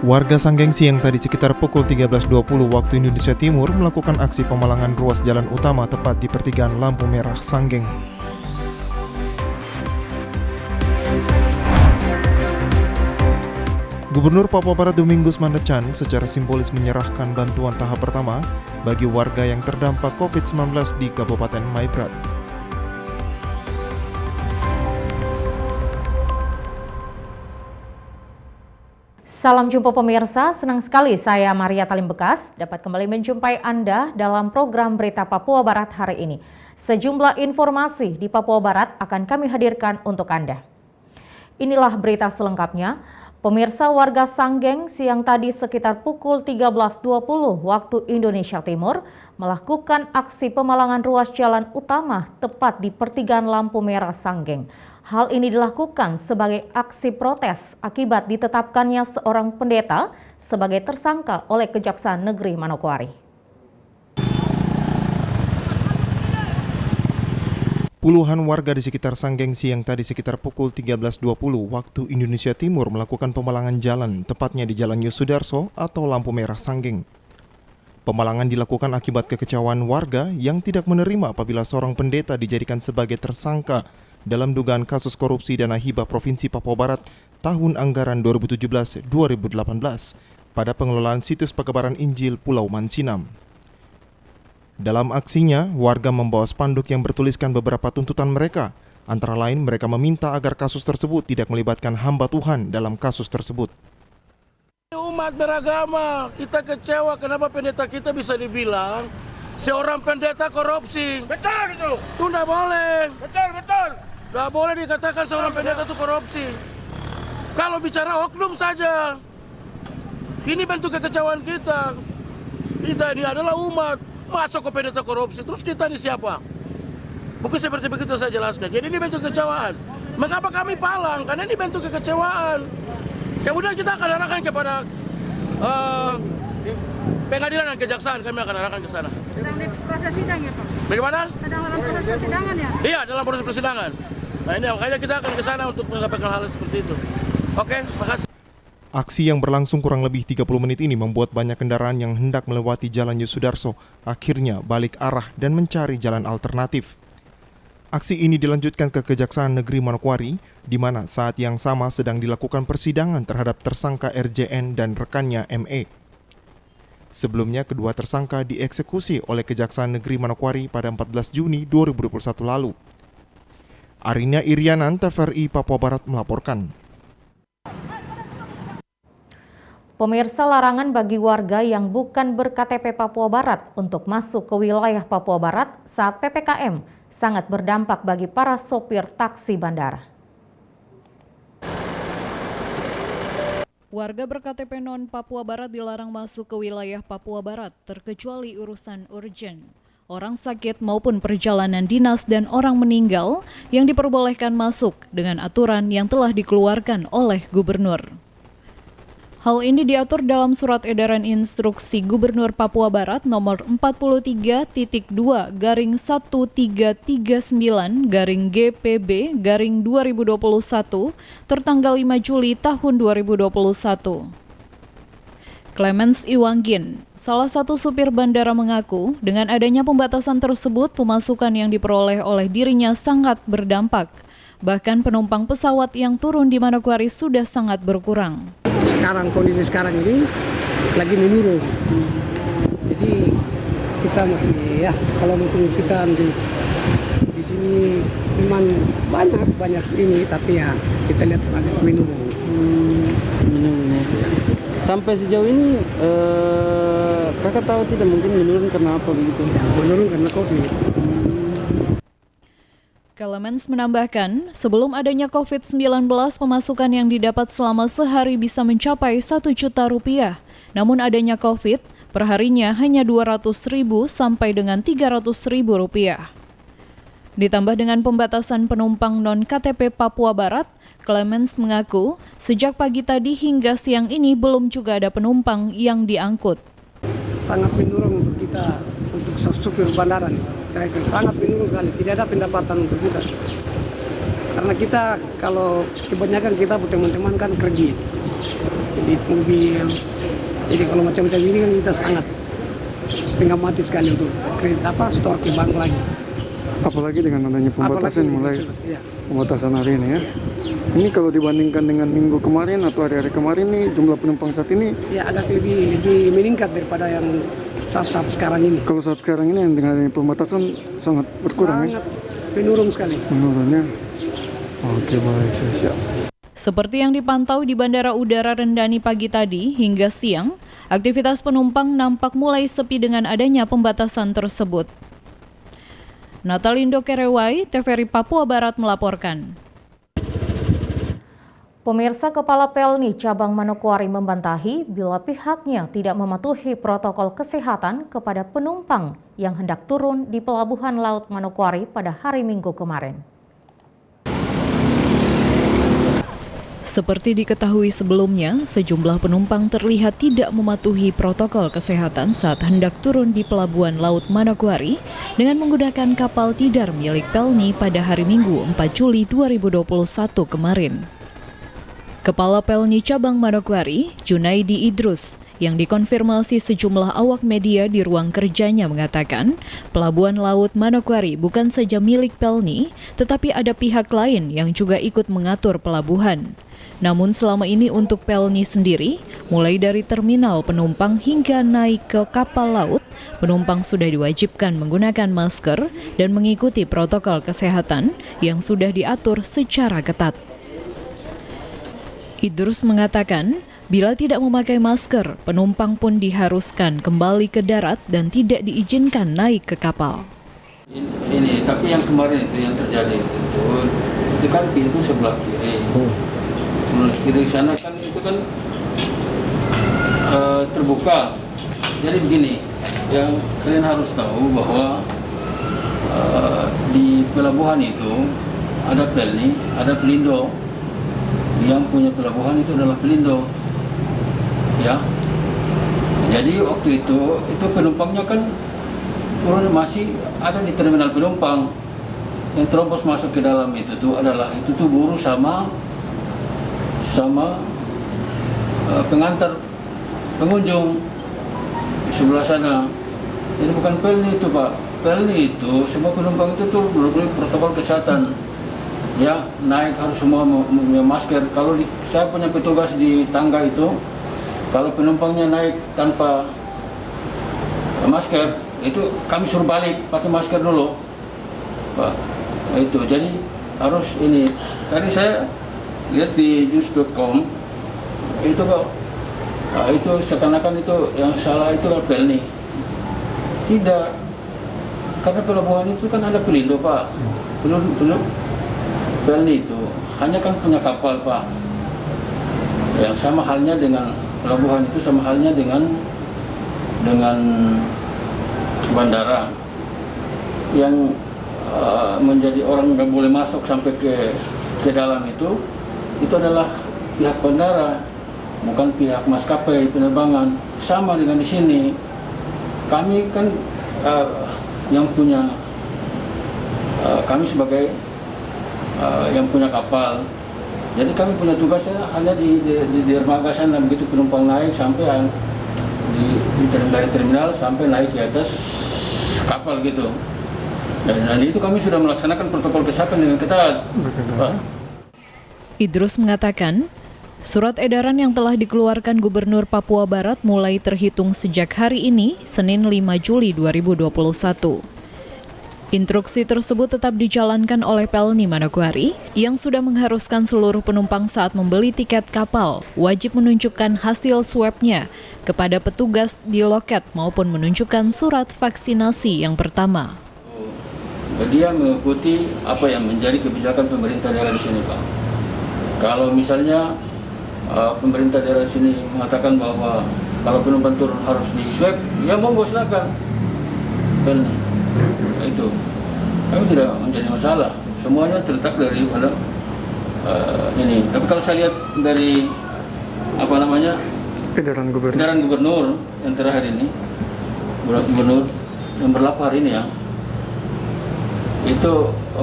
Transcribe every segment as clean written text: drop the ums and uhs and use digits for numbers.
Warga Sanggeng siang tadi sekitar pukul 13.20 waktu Indonesia Timur melakukan aksi pemalangan ruas jalan utama tepat di pertigaan lampu merah Sanggeng. Gubernur Papua Barat Domingus Mandacan secara simbolis menyerahkan bantuan tahap pertama bagi warga yang terdampak COVID-19 di Kabupaten Maibrat. Salam jumpa pemirsa, senang sekali saya Maria Talim Bekas dapat kembali menjumpai Anda dalam program Berita Papua Barat hari ini. Sejumlah informasi di Papua Barat akan kami hadirkan untuk Anda. Inilah berita selengkapnya. Pemirsa, warga Sanggeng siang tadi sekitar pukul 13.20 waktu Indonesia Timur melakukan aksi pemalangan ruas jalan utama tepat di pertigaan lampu merah Sanggeng. Hal ini dilakukan sebagai aksi protes akibat ditetapkannya seorang pendeta sebagai tersangka oleh Kejaksaan Negeri Manokwari. Puluhan warga di sekitar Sanggeng siang tadi sekitar pukul 13.20 waktu Indonesia Timur melakukan pemalangan jalan, tepatnya di Jalan Yosudarso atau lampu merah Sanggeng. Pemalangan dilakukan akibat kekecewaan warga yang tidak menerima apabila seorang pendeta dijadikan sebagai tersangka dalam dugaan kasus korupsi dana hibah Provinsi Papua Barat tahun anggaran 2017-2018 pada pengelolaan situs pekebaran Injil Pulau Mansinam. Dalam aksinya, warga membawa spanduk yang bertuliskan beberapa tuntutan mereka. Antara lain, mereka meminta agar kasus tersebut tidak melibatkan hamba Tuhan dalam kasus tersebut. Umat beragama, kita kecewa kenapa pendeta kita bisa dibilang seorang pendeta korupsi. Betul itu. Itu tidak boleh. Betul. Tidak boleh dikatakan seorang pendeta itu korupsi. Kalau bicara oknum saja, ini bentuk kekecewaan kita. Kita ini adalah umat. Masuk ke pendeta korupsi, terus kita ini siapa? Bukan seperti begitu saya jelaskan. Jadi ini bentuk kekecewaan. Mengapa kami palang? Karena ini bentuk kekecewaan. Kemudian kita akan arahkan kepada pengadilan dan kejaksaan. Kami akan arahkan ke sana. Sedang di proses sidang ya Pak? Bagaimana? Sedang dalam proses persidangan ya? Iya, dalam proses persidangan. Nah ini makanya kita akan ke sana untuk mendapatkan hal seperti itu. Oke, makasih. Aksi yang berlangsung kurang lebih 30 menit ini membuat banyak kendaraan yang hendak melewati Jalan Yosudarso akhirnya balik arah dan mencari jalan alternatif. Aksi ini dilanjutkan ke Kejaksaan Negeri Manokwari, di mana saat yang sama sedang dilakukan persidangan terhadap tersangka RJN dan rekannya ME. Sebelumnya, kedua tersangka dieksekusi oleh Kejaksaan Negeri Manokwari pada 14 Juni 2021 lalu. Arina Irianan, TVRI Papua Barat melaporkan. Pemirsa, larangan bagi warga yang bukan ber-KTP Papua Barat untuk masuk ke wilayah Papua Barat saat PPKM sangat berdampak bagi para sopir taksi bandara. Warga ber-KTP non-Papua Barat dilarang masuk ke wilayah Papua Barat terkecuali urusan urgen, orang sakit maupun perjalanan dinas dan orang meninggal yang diperbolehkan masuk dengan aturan yang telah dikeluarkan oleh Gubernur. Hal ini diatur dalam Surat Edaran Instruksi Gubernur Papua Barat nomor 43/1339/GPB/2021 tertanggal 5 Juli tahun 2021. Clemens Iwanggin, salah satu supir bandara mengaku dengan adanya pembatasan tersebut pemasukan yang diperoleh oleh dirinya sangat berdampak. Bahkan penumpang pesawat yang turun di Manokwari sudah sangat berkurang. Kondisi sekarang ini lagi menurun. Jadi kita masih kalau untuk kita di sini memang banyak ini, tapi ya kita lihat agak menurun. Sampai sejauh ini kakak tahu tidak mungkin menurun karena apa begitu? Ya, menurun karena COVID. Clemens menambahkan, sebelum adanya COVID-19, pemasukan yang didapat selama sehari bisa mencapai 1 juta rupiah. Namun adanya COVID, perharinya hanya 200.000 sampai dengan 300.000 rupiah. Ditambah dengan pembatasan penumpang non-KTP Papua Barat, Clemens mengaku sejak pagi tadi hingga siang ini belum juga ada penumpang yang diangkut. Sangat menurun untuk kita, untuk supir bandara nih. Driver sangat menurun sekali, tidak ada pendapatan untuk kita. Karena kita kalau kebanyakan kita teman-teman kan kredit. kredit mobil. Jadi kalau macam-macam ini kan kita sangat setengah mati sekali untuk kredit store ke bank lagi. Apalagi dengan adanya pembatasan Ya. pembatasan hari ini ya. Ini kalau dibandingkan dengan minggu kemarin atau hari-hari kemarin nih jumlah penumpang saat ini Ya agak lebih meningkat daripada yang saat-saat sekarang ini. kalau saat sekarang ini yang dengan adanya pembatasan sangat berkurang Sangat menurun sekali. menurunnya. Oke, baik, siap. Seperti yang dipantau di Bandara Udara Rendani pagi tadi hingga siang, aktivitas penumpang nampak mulai sepi dengan adanya pembatasan tersebut. Natalindo Kerewai, TVRI Papua Barat melaporkan. Pemirsa, Kepala Pelni Cabang Manokwari membantahi bila pihaknya tidak mematuhi protokol kesehatan kepada penumpang yang hendak turun di Pelabuhan Laut Manokwari pada hari Minggu kemarin. Seperti diketahui sebelumnya, sejumlah penumpang terlihat tidak mematuhi protokol kesehatan saat hendak turun di Pelabuhan Laut Manokwari dengan menggunakan kapal tidar milik Pelni pada hari Minggu 4 Juli 2021 kemarin. Kepala Pelni Cabang Manokwari, Junaidi Idrus, yang dikonfirmasi sejumlah awak media di ruang kerjanya mengatakan, Pelabuhan Laut Manokwari bukan saja milik Pelni, tetapi ada pihak lain yang juga ikut mengatur pelabuhan. Namun selama ini untuk Pelni sendiri, mulai dari terminal penumpang hingga naik ke kapal laut, penumpang sudah diwajibkan menggunakan masker dan mengikuti protokol kesehatan yang sudah diatur secara ketat. Idrus mengatakan, bila tidak memakai masker, penumpang pun diharuskan kembali ke darat dan tidak diizinkan naik ke kapal. Ini, tapi yang kemarin itu yang terjadi itu kan pintu sebelah kiri. Sebelah kiri sana kan itu kan terbuka. Jadi begini, yang kalian harus tahu bahwa di pelabuhan itu ada Pelni, ada Pelindo. Yang punya pelabuhan itu adalah Pelindo. Ya. Jadi waktu itu penumpangnya kan turun masih ada di terminal penumpang. Yang terobos masuk ke dalam itu tuh buruh sama pengantar pengunjung di sebelah sana. Jadi bukan Pelni itu, Pak. Pelni itu semua penumpang itu tuh melalui protokol kesehatan. Ya, naik harus semua punya masker. Kalau saya punya petugas di tangga itu, kalau penumpangnya naik tanpa masker, itu kami suruh balik pakai masker dulu, Pak. Itu jadi harus ini. Tadi saya lihat di news.com itu kok itu seakan-akan itu yang salah itu kan Pelni. Tidak, karena pelabuhan itu kan ada Pelindo, Pak. Pelni itu hanya kan punya kapal, Pak. Yang sama halnya dengan pelabuhan itu sama halnya dengan bandara yang menjadi orang nggak boleh masuk sampai ke dalam itu adalah pihak bandara, bukan pihak maskapai penerbangan. Sama dengan di sini, kami kan yang punya kami sebagai yang punya kapal. Jadi kami punya tugasnya hanya di dermaga sana, begitu penumpang naik sampai dari terminal sampai naik ke atas kapal gitu. Dan itu kami sudah melaksanakan protokol kesehatan dengan ketat. Idrus mengatakan, surat edaran yang telah dikeluarkan Gubernur Papua Barat mulai terhitung sejak hari ini, Senin 5 Juli 2021. Instruksi tersebut tetap dijalankan oleh Pelni Manokwari yang sudah mengharuskan seluruh penumpang saat membeli tiket kapal wajib menunjukkan hasil swabnya kepada petugas di loket maupun menunjukkan surat vaksinasi yang pertama. Dia mengikuti apa yang menjadi kebijakan pemerintah daerah di sini, Pak. Kalau misalnya pemerintah daerah di sini mengatakan bahwa kalau penumpang turun harus di swab, ya monggo silakan. Pelni. Itu kami tidak menjadi masalah, semuanya terletak daripada ini. Tapi kalau saya lihat dari edaran gubernur yang terakhir ini, gubernur yang berlaku hari ini ya, itu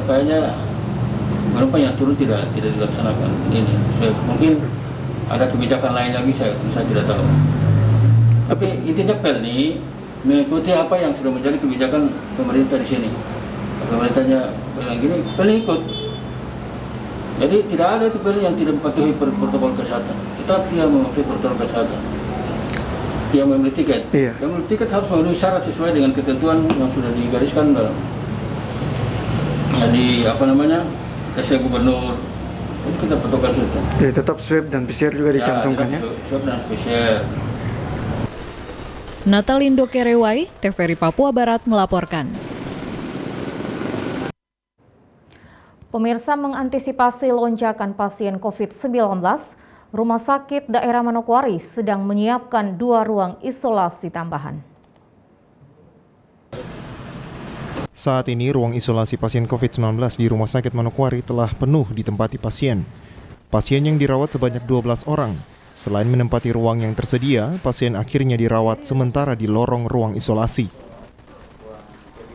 kayaknya penumpang yang turun tidak dilaksanakan ini. Mungkin ada kebijakan lain lagi saya tidak tahu. Tapi intinya Pelni mengikuti apa yang sudah menjadi kebijakan pemerintah di sini. Pemerintahnya bilang gini, Pelni ikut. Jadi tidak ada itu Pelni yang tidak mematuhi protokol kesehatan. Tetapi yang mematuhi protokol kesehatan, yang membeli tiket, yang membeli tiket harus memenuhi syarat sesuai dengan ketentuan yang sudah digariskan dalam SC Gubernur. Jadi kita protokol kesehatan. Jadi tetap swab dan PCR juga dicantumkan ya? Swab dan PCR. Natalindo Kerewai, TVRI Papua Barat melaporkan. Pemirsa, mengantisipasi lonjakan pasien COVID-19, Rumah Sakit Daerah Manokwari sedang menyiapkan 2 ruang isolasi tambahan. Saat ini, ruang isolasi pasien COVID-19 di Rumah Sakit Manokwari telah penuh ditempati pasien. Pasien yang dirawat sebanyak 12 orang. Selain menempati ruang yang tersedia, pasien akhirnya dirawat sementara di lorong ruang isolasi.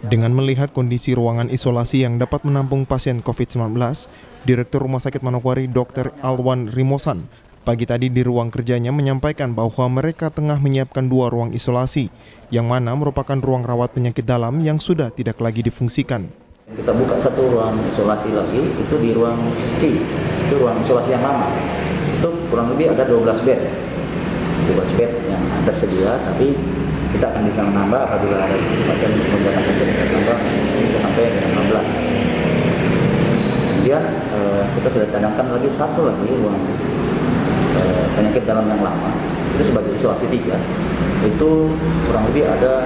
Dengan melihat kondisi ruangan isolasi yang dapat menampung pasien COVID-19, Direktur Rumah Sakit Manokwari Dr. Alwan Rimosan pagi tadi di ruang kerjanya menyampaikan bahwa mereka tengah menyiapkan 2 ruang isolasi, yang mana merupakan ruang rawat penyakit dalam yang sudah tidak lagi difungsikan. Kita buka 1 ruang isolasi lagi, itu di ruang STI, itu ruang isolasi yang lama. Itu kurang lebih ada 12 bed yang tersedia, tapi kita akan bisa menambah apabila ada pasien lonjakan pasien menambah bisa sampai 15. Kemudian kita sudah cadangkan lagi 1 lagi ruang penyakit dalam yang lama, itu sebagai isolasi 3. Itu kurang lebih ada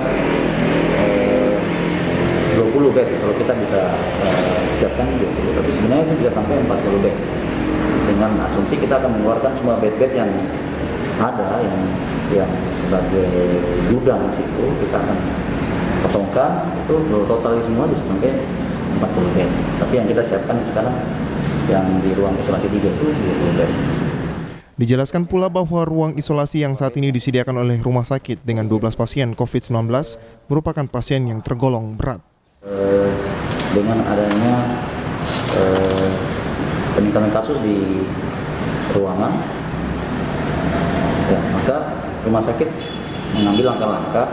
20 bed kalau kita bisa siapkan 20, tapi sebenarnya itu bisa sampai 40 bed. Dengan asumsi kita akan mengeluarkan semua bed-bed yang ada yang sebagai gudang situ, kita akan kosongkan, itu total semua bisa sampai 40 bed. Tapi yang kita siapkan sekarang yang di ruang isolasi 3 itu 20 bed. Dijelaskan pula bahwa ruang isolasi yang saat ini disediakan oleh rumah sakit dengan 12 pasien COVID-19 merupakan pasien yang tergolong berat. Dengan adanya peningkatan kasus di ruangan, ya, maka rumah sakit mengambil langkah-langkah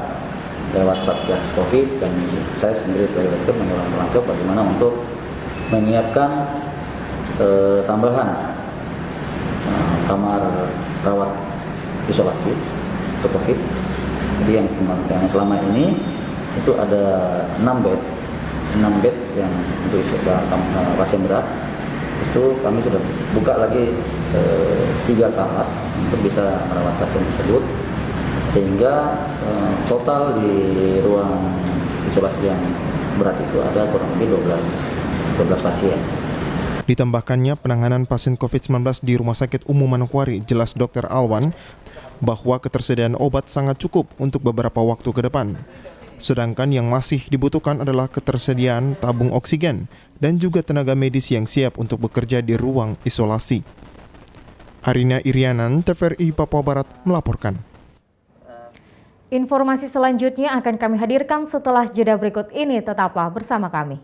lewat Satgas COVID dan saya sendiri sebagai dokter mengambil langkah-langkah bagaimana untuk menyiapkan tambahan kamar rawat isolasi untuk COVID. Jadi yang selama ini itu ada 6 bed yang untuk pasien berat. Itu kami sudah buka lagi 3 kamar untuk bisa merawat pasien tersebut, sehingga total di ruang isolasi yang berat itu ada kurang lebih 12 pasien. Ditambahkannya penanganan pasien COVID-19 di Rumah Sakit Umum Manokwari, jelas Dr. Alwan, bahwa ketersediaan obat sangat cukup untuk beberapa waktu ke depan. Sedangkan yang masih dibutuhkan adalah ketersediaan tabung oksigen dan juga tenaga medis yang siap untuk bekerja di ruang isolasi. Harina Irianan, TVRI Papua Barat melaporkan. Informasi selanjutnya akan kami hadirkan setelah jeda berikut ini, tetaplah bersama kami.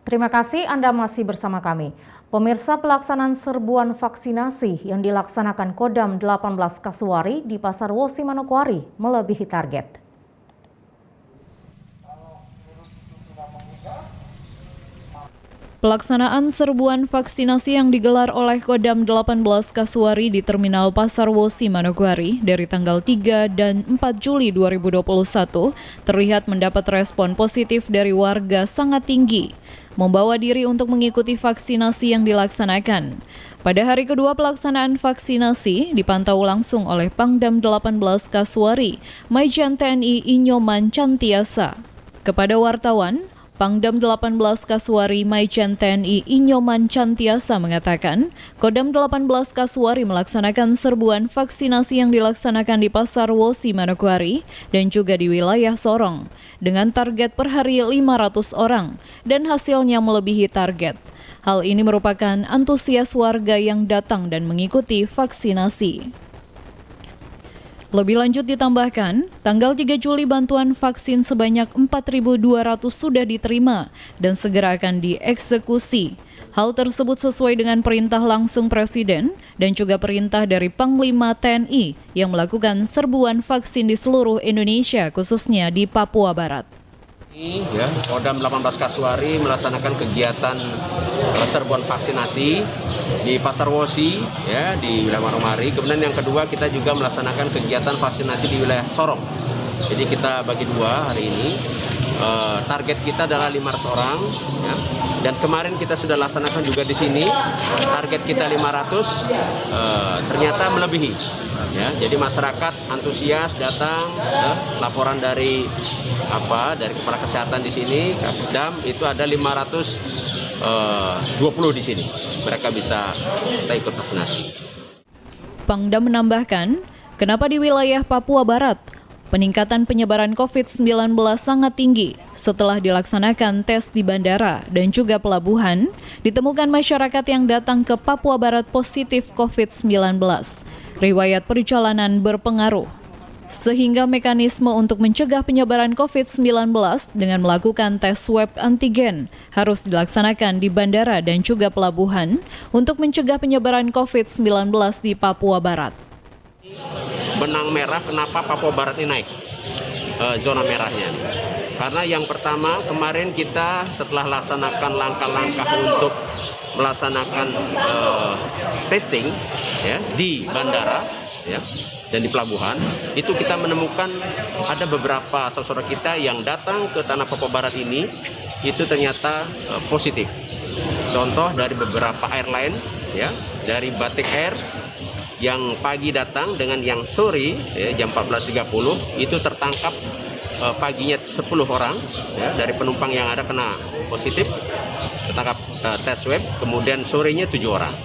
Terima kasih Anda masih bersama kami. Pemirsa, pelaksanaan serbuan vaksinasi yang dilaksanakan Kodam 18 Kasuari di Pasar Wosi Manokwari melebihi target. Pelaksanaan serbuan vaksinasi yang digelar oleh Kodam 18 Kasuari di Terminal Pasar Wosi Manokwari dari tanggal 3 dan 4 Juli 2021 terlihat mendapat respon positif dari warga sangat tinggi, membawa diri untuk mengikuti vaksinasi yang dilaksanakan. Pada hari kedua pelaksanaan vaksinasi dipantau langsung oleh Pangdam 18 Kasuari, Maijen TNI Inyoman Cantiasa. Kepada wartawan, Pangdam 18 Kasuari Maijen TNI Inyoman Cantiasa mengatakan, Kodam 18 Kasuari melaksanakan serbuan vaksinasi yang dilaksanakan di Pasar Wosi Manokwari dan juga di wilayah Sorong dengan target per hari 500 orang dan hasilnya melebihi target. Hal ini merupakan antusias warga yang datang dan mengikuti vaksinasi. Lebih lanjut ditambahkan, tanggal 3 Juli bantuan vaksin sebanyak 4.200 sudah diterima dan segera akan dieksekusi. Hal tersebut sesuai dengan perintah langsung Presiden dan juga perintah dari Panglima TNI yang melakukan serbuan vaksin di seluruh Indonesia, khususnya di Papua Barat. Ya, Kodam 18 Kasuari melaksanakan kegiatan serbuan vaksinasi di Pasar Wosi, ya, di wilayah Manomari. Kemudian yang kedua, kita juga melaksanakan kegiatan vaksinasi di wilayah Sorong. Jadi kita bagi dua hari ini. Target kita adalah 500 orang, ya. Dan kemarin kita sudah laksanakan juga di sini. Target kita 500, ternyata melebihi. Ya, jadi masyarakat antusias datang, ya, laporan dari kepala kesehatan di sini, Kapusdam, itu ada 520 di sini. Mereka bisa kita ikut vaksinasi. Pangdam menambahkan, kenapa di wilayah Papua Barat peningkatan penyebaran COVID-19 sangat tinggi setelah dilaksanakan tes di bandara dan juga pelabuhan, ditemukan masyarakat yang datang ke Papua Barat positif COVID-19. Riwayat perjalanan berpengaruh, sehingga mekanisme untuk mencegah penyebaran COVID-19 dengan melakukan tes swab antigen harus dilaksanakan di bandara dan juga pelabuhan untuk mencegah penyebaran COVID-19 di Papua Barat. Benang merah kenapa Papua Barat ini naik zona merahnya. Karena yang pertama, kemarin kita setelah laksanakan langkah-langkah untuk melaksanakan testing, ya, di bandara, ya, dan di pelabuhan, itu kita menemukan ada beberapa saudara kita yang datang ke tanah Papua Barat ini itu ternyata positif. Contoh dari beberapa airline, ya, dari Batik Air yang pagi datang dengan yang sore, ya, jam 14.30 itu tertangkap paginya 10 orang, ya, dari penumpang yang ada kena positif, tertangkap tes swab, kemudian sorenya 7 orang.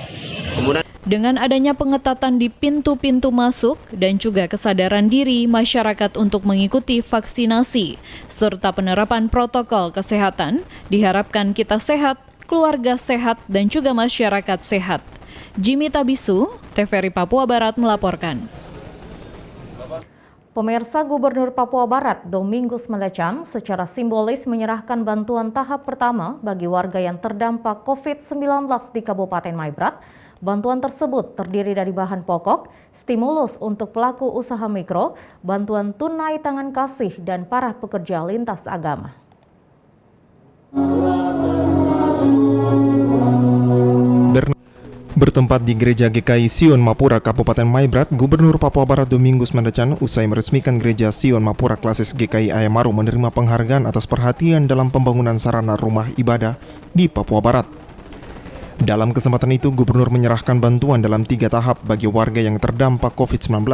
Kemudian dengan adanya pengetatan di pintu-pintu masuk dan juga kesadaran diri masyarakat untuk mengikuti vaksinasi, serta penerapan protokol kesehatan, diharapkan kita sehat, keluarga sehat, dan juga masyarakat sehat. Jimmy Tabisu, TVRI Papua Barat melaporkan. Pemirsa, Gubernur Papua Barat Domingus Mandachan secara simbolis menyerahkan bantuan tahap pertama bagi warga yang terdampak COVID-19 di Kabupaten Maibrat. Bantuan tersebut terdiri dari bahan pokok, stimulus untuk pelaku usaha mikro, bantuan tunai tangan kasih, dan para pekerja lintas agama. Bertempat di Gereja GKI Sion Mapura, Kabupaten Maibrat, Gubernur Papua Barat Domingus Mandachan usai meresmikan Gereja Sion Mapura Klasis GKI Ayamaru menerima penghargaan atas perhatian dalam pembangunan sarana rumah ibadah di Papua Barat. Dalam kesempatan itu, Gubernur menyerahkan bantuan dalam 3 tahap bagi warga yang terdampak COVID-19.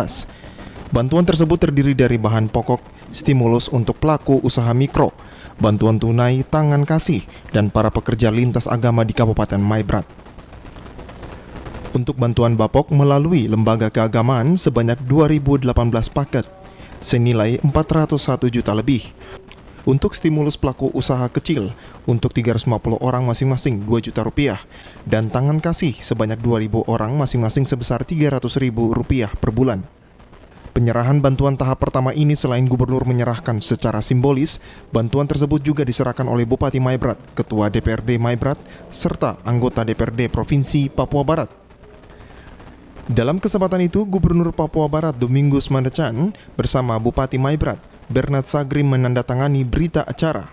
Bantuan tersebut terdiri dari bahan pokok, stimulus untuk pelaku usaha mikro, bantuan tunai tangan kasih, dan para pekerja lintas agama di Kabupaten Maibrat. Untuk bantuan Bapok melalui lembaga keagamaan sebanyak 2018 paket, senilai 401 juta lebih. Untuk stimulus pelaku usaha kecil, untuk 350 orang masing-masing 2 juta rupiah, dan tangan kasih sebanyak 2.000 orang masing-masing sebesar 300.000 rupiah per bulan. Penyerahan bantuan tahap pertama ini selain Gubernur menyerahkan secara simbolis, bantuan tersebut juga diserahkan oleh Bupati Maibrat, Ketua DPRD Maibrat, serta anggota DPRD Provinsi Papua Barat. Dalam kesempatan itu, Gubernur Papua Barat Domingus Mandachan bersama Bupati Maibrat, Bernard Sagrim, menandatangani berita acara.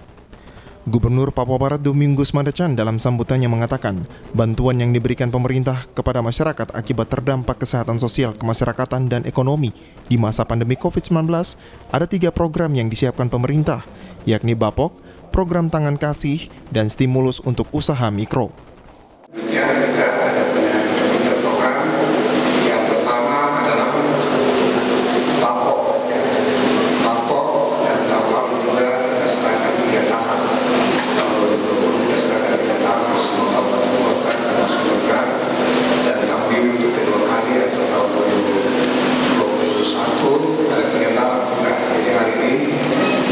Gubernur Papua Barat Domingus Mandachan dalam sambutannya mengatakan, bantuan yang diberikan pemerintah kepada masyarakat akibat terdampak kesehatan sosial, kemasyarakatan, dan ekonomi di masa pandemi COVID-19 ada 3 program yang disiapkan pemerintah, yakni Bapok, program tangan kasih, dan stimulus untuk usaha mikro.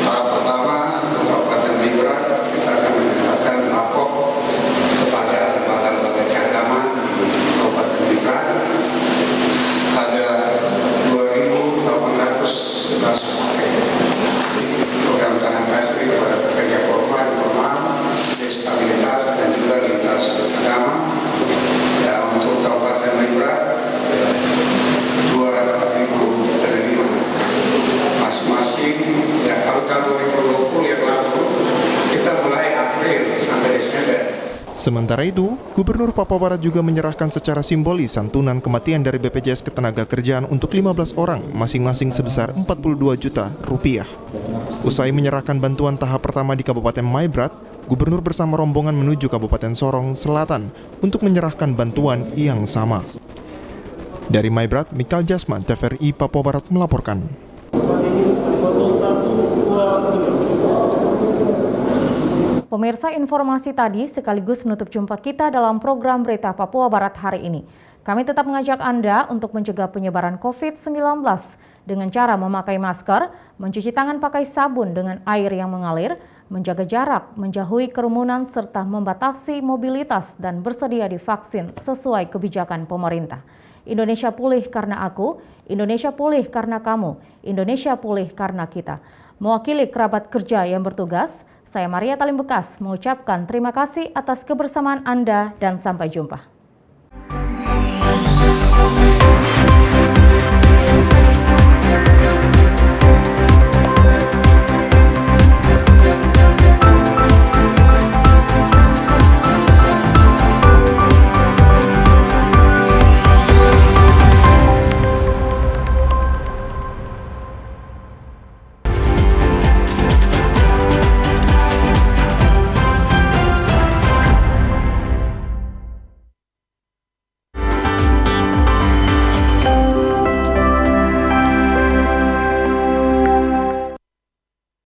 Pertama, Kabupaten Maibrat kita akan menyerahkan Bapok kepada Sementara itu, Gubernur Papua Barat juga menyerahkan secara simbolis santunan kematian dari BPJS Ketenagakerjaan untuk 15 orang, masing-masing sebesar 42 juta rupiah. Usai menyerahkan bantuan tahap pertama di Kabupaten Maibrat, Gubernur bersama rombongan menuju Kabupaten Sorong Selatan untuk menyerahkan bantuan yang sama. Dari Maibrat, Mikal Jasman, TVRI Papua Barat melaporkan. Pemirsa, informasi tadi sekaligus menutup jumpa kita dalam program Berita Papua Barat hari ini. Kami tetap mengajak Anda untuk mencegah penyebaran COVID-19 dengan cara memakai masker, mencuci tangan pakai sabun dengan air yang mengalir, menjaga jarak, menjauhi kerumunan, serta membatasi mobilitas dan bersedia divaksin sesuai kebijakan pemerintah. Indonesia pulih karena aku, Indonesia pulih karena kamu, Indonesia pulih karena kita. Mewakili kerabat kerja yang bertugas, saya Maria Talim Bekas mengucapkan terima kasih atas kebersamaan Anda dan sampai jumpa.